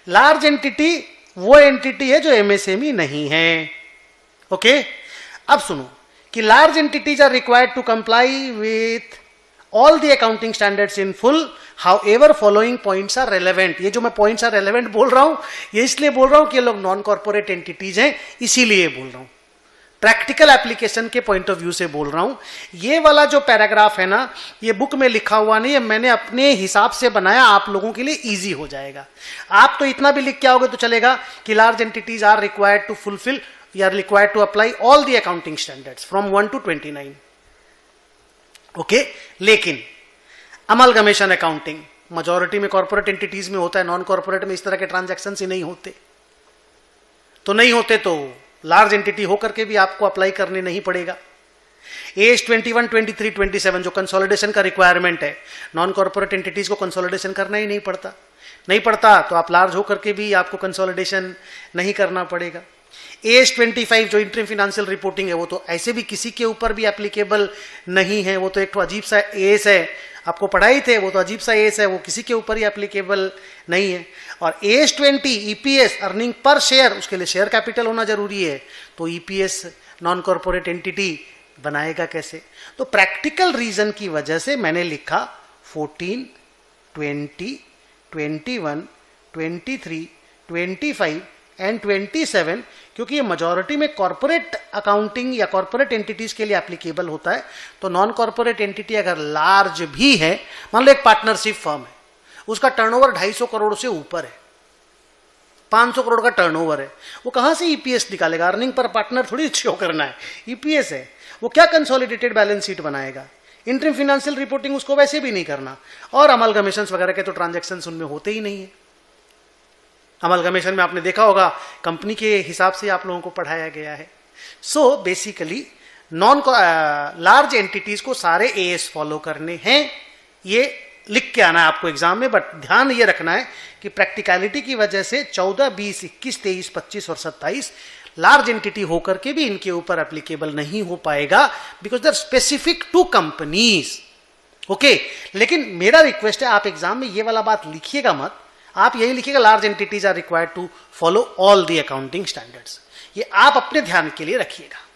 Large entity वो entity है जो एमएसएमई नहीं है। ओके, अब सुनो कि large entities are required to comply with all the accounting standards in full, however following points are relevant. ये जो मैं पॉइंट्स आर रेलेवेंट बोल रहा हूं, ये इसलिए बोल रहा हूं कि ये लोग नॉन कॉर्पोरेट एंटिटीज हैं, इसीलिए बोल रहा हूं, प्रैक्टिकल एप्लीकेशन के पॉइंट ऑफ व्यू से बोल रहा हूं। ये वाला जो पैराग्राफ है ना, ये बुक में लिखा हुआ नहीं है, मैंने अपने हिसाब से बनाया, आप लोगों के लिए इजी हो जाएगा। आप तो इतना भी लिख के आओगे तो चलेगा कि large entities are required to fulfil, are required to apply all the accounting standards from 1 to 29। Okay, लेकिन अमलगमेशन अकाउंटिंग मेजॉरिटी में कॉर्पोरेट एंटिटीज में होता है, नॉन कॉर्पोरेट में इस तरह के ट्रांजैक्शन ही नहीं होते। तो लार्ज एंटिटी होकर के भी आपको अप्लाई करने नहीं पड़ेगा। एज 21, 23, 27 जो कंसोलिडेशन का रिक्वायरमेंट है, नॉन कॉर्पोरेट एंटिटीज को कंसोलिडेशन करना ही नहीं पड़ता तो आप लार्ज होकर के भी आपको कंसोलिडेशन नहीं करना पड़ेगा। एज 25 जो इंटरिम फाइनेंशियल रिपोर्टिंग है, वो तो ऐसे भी किसी के ऊपर भी एप्लीकेबल नहीं है, वो तो एक तो अजीब सा एज है, आपको पढ़ाई थे, वो तो अजीब सा एज है, वो किसी के ऊपर ही एप्लीकेबल नहीं है। और as 20 EPS earning per share, उसके लिए शेयर कैपिटल होना जरूरी है, तो ईपीएस नॉन कॉर्पोरेट एंटिटी बनाएगा कैसे? तो प्रैक्टिकल रीजन की वजह से मैंने लिखा 14, 20, 21, 23, 25 एंड 27, क्योंकि ये मेजॉरिटी में कॉर्पोरेट अकाउंटिंग या कॉर्पोरेट एंटिटीज के लिए एप्लीकेबल होता है। तो नॉन कॉर्पोरेट एंटिटी अगर लार्ज भी है, मान लो एक पार्टनरशिप फर्म है, उसका टर्नओवर 250 करोड़ से ऊपर है, 500 करोड़ का टर्नओवर है, वो कहां से ईपीएस निकालेगा? अर्निंग पर पार्टनर थोड़ी शो करना है, ईपीएस है, वो क्या कंसोलिडेटेड बैलेंस शीट बनाएगा? इंटरिम फाइनेंशियल रिपोर्टिंग उसको वैसे भी नहीं करना, और अमलगमेशन वगैरह के तो ट्रांजैक्शन उनमें होते ही नहीं है। अमलगमेशन में आपने देखा होगा कंपनी के हिसाब से आप लोगों को पढ़ाया गया है। So basically non large entities को सारे एएस फॉलो करने हैं, ये लिख के आना है आपको एग्जाम में। बट ध्यान ये रखना है कि प्रैक्टिकलिटी की वजह से 14, 20, 21, 23, 25 और 27 लार्ज एंटिटी होकर के भी इनके ऊपर एप्लीकेबल नहीं हो पाएगा, because they are specific to companies. Okay, लेकिन मेरा रिक्वेस्ट है आप एग्जाम में ये वाला बात लिखिएगा मत, आप यही लिखिएगा large entities are required to follow all the accounting standards. ये आप अपने ध्यान के लिए रखिएगा।